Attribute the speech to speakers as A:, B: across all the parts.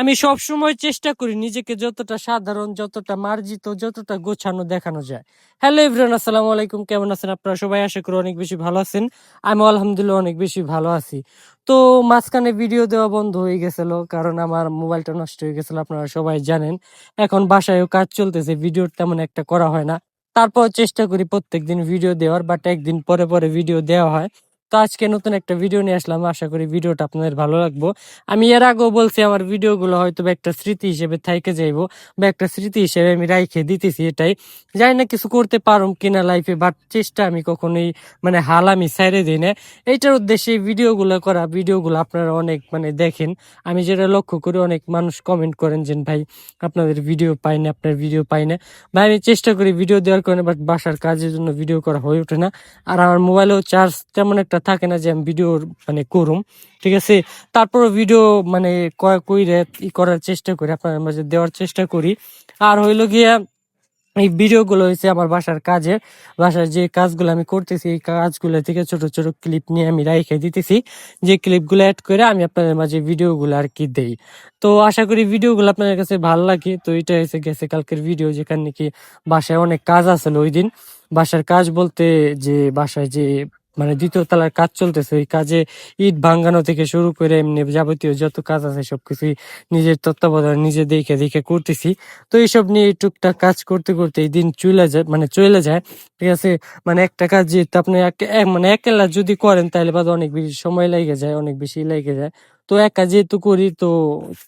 A: আমি সব সময় চেষ্টা করি নিজেকে যতটা সাধারণ, যতটা মার্জিত, যতটা গোছানো দেখানো যায়। হ্যালো এভরিওয়ান, আসসালামু আলাইকুম। কেমন আছেন আপনারা সবাই? আশা করি অনেক বেশি ভালো আছেন। আমি আলহামদুলিল্লাহ অনেক বেশি ভালো আছি। তো মাঝখানে ভিডিও দেওয়া বন্ধ হয়ে গেছিল, কারণ আমার মোবাইলটা নষ্ট হয়ে গেছিল, আপনারা সবাই জানেন। এখন বাসায়ও কাজ চলতেছে, ভিডিও তেমন একটা করা হয় না। তারপর চেষ্টা করি প্রত্যেকদিন ভিডিও দেওয়ার, বাট একদিন পরে পরে ভিডিও দেওয়া হয়। তো আজকে নতুন একটা ভিডিও নিয়ে আসলাম, আশা করি ভিডিওটা আপনাদের ভালো লাগবে। আমি এর আগেও বলছি আমার ভিডিওগুলো হয়তো বা একটা স্মৃতি হিসেবে থাইকে যাইবো, বা একটা স্মৃতি হিসেবে আমি রাইখে দিতেছি। এটাই জানি না কিছু করতে পারুম কিনা লাইফে, বাট চেষ্টা আমি কখনোই মানে হাল আমি ছাইড়ে দিই না। এইটার উদ্দেশ্যে ভিডিওগুলো করা। ভিডিওগুলো আপনারা অনেক মানে দেখেন, আমি যেটা লক্ষ্য করি অনেক মানুষ কমেন্ট করেন যে ভাই আপনাদের ভিডিও পাই না, আপনার ভিডিও পাই না। ভাই আমি চেষ্টা করি ভিডিও দেওয়ার কারণে, বাট বাসার কাজের জন্য ভিডিও করা হয়ে ওঠে না। আর আমার মোবাইলেও চার্জ তেমন একটা থাকে না যে আমি ভিডিও মানে করুম, ঠিক আছে। তারপর ভিডিও মানে কইরে করার চেষ্টা করি, আপনার মাঝে দেওয়ার চেষ্টা করি। আর হইলো গিয়া এই ভিডিওগুলো হয়েছে আমার বাসার কাজের, বাসার যে কাজগুলো আমি করতেছি এই কাজগুলো থেকে ছোট ছোট ক্লিপ নিয়ে আমি রাইখে দিতেছি, যে ক্লিপগুলো অ্যাড করে আমি আপনাদের মাঝে ভিডিওগুলো আর কি দেই। তো আশা করি ভিডিওগুলো আপনাদের কাছে ভালো লাগে। তো এটা এসে গেছে কালকের ভিডিও, যেখানে নাকি বাসায় অনেক কাজ আসলে ওই দিন। বাসার কাজ বলতে যে বাসায় যে মানে দ্বিতীয় তলার কাজ চলতেছে, ওই কাজে ইট ভাঙানো থেকে শুরু করে এমনি যাবতীয় যত কাজ আছে সবকিছুই নিজের তত্ত্বাবধানে নিজে দেখে দেখে করতেছি। তো এইসব নিয়ে টুকটাক কাজ করতে করতে এই দিন চলে যায়, ঠিক আছে। মানে একটা কাজ যেহেতু আপনি মানে একলা যদি করেন তাহলে বাদ অনেক বেশি সময় লেগে যায়, অনেক বেশি লেগে যায়। তো একা যেহেতু করি তো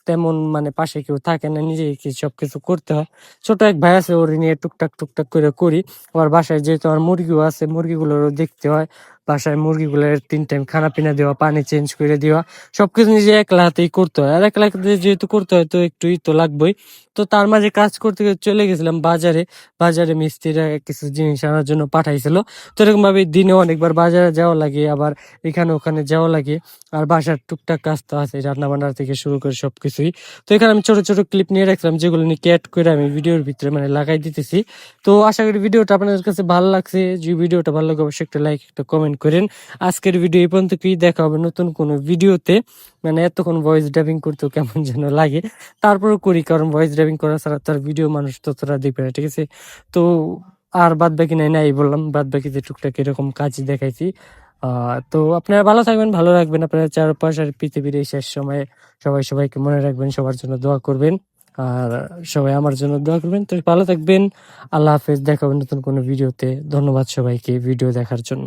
A: তেমন মানে পাশে কেউ থাকে না, নিজেকে সবকিছু করতে হয়। ছোট এক ভাই আছে, ওর নিয়ে টুকটাক টুকটাক করে করি। আবার বাসায় যেহেতু আমার মুরগিও আছে, মুরগিগুলোরও দেখতে হয়। বাসায় মুরগিগুলোর 3 টাইম খানা পিনা দেওয়া, পানি চেঞ্জ করে দেওয়া, সবকিছু নিজে একলা হাতেই করতে হয়। আর একলা হাতে যেহেতু করতে হয় তো একটুই তো লাগবেই। তো তার মাঝে কাজ করতে করতে চলে গেছিলাম বাজারে। বাজারে মিস্ত্রিরা কিছু জিনিস আনার জন্য পাঠাইছিল। তো এরকম ভাবে দিনে অনেকবার বাজারে যাওয়া লাগে, আবার এখানে ওখানে যাওয়া লাগে। আর বাসার টুকটাক কাজ তো আছে, রান্না বান্নার থেকে শুরু করে সবকিছুই। তো এখানে আমি ছোট ছোট ক্লিপ নিয়ে রাখলাম, যেগুলো নিয়ে অ্যাড করে আমি ভিডিওর ভিতরে মানে লাগাই দিতেছি। তো আশা করি ভিডিওটা আপনাদের কাছে ভালো লাগছে। যে ভিডিওটা ভালো লাগে অবশ্যই একটা লাইক, একটা কমেন্ট করেন। আজকের ভিডিও এই পর্যন্ত, কি দেখা হবে নতুন কোনো ভিডিওতে। মানে এতক্ষণ ভয়েস ডাবিং করতেও কেমন যেন লাগে, তারপরেও করি, কারণ ভয়েস ড্রাইভিং করা ছাড়া তার ভিডিও মানুষ ততটা দেখবে না, ঠিক আছে। তো আর বাদ বাকি নাই বললাম, বাদ বাকি যে টুকটাক এরকম কাজ দেখাইছি। তো আপনারা ভালো থাকবেন, ভালো রাখবেন আপনার চারপাশের পৃথিবীর এই শেষ সময়ে। সবাই সবাইকে মনে রাখবেন, সবার জন্য দোয়া করবেন। আর সবাই আমার জন্য দোয়া করবেন। তো ভালো থাকবেন। আল্লাহ হাফেজ, দেখা হবে নতুন কোনো ভিডিওতে। ধন্যবাদ সবাইকে ভিডিও দেখার জন্য।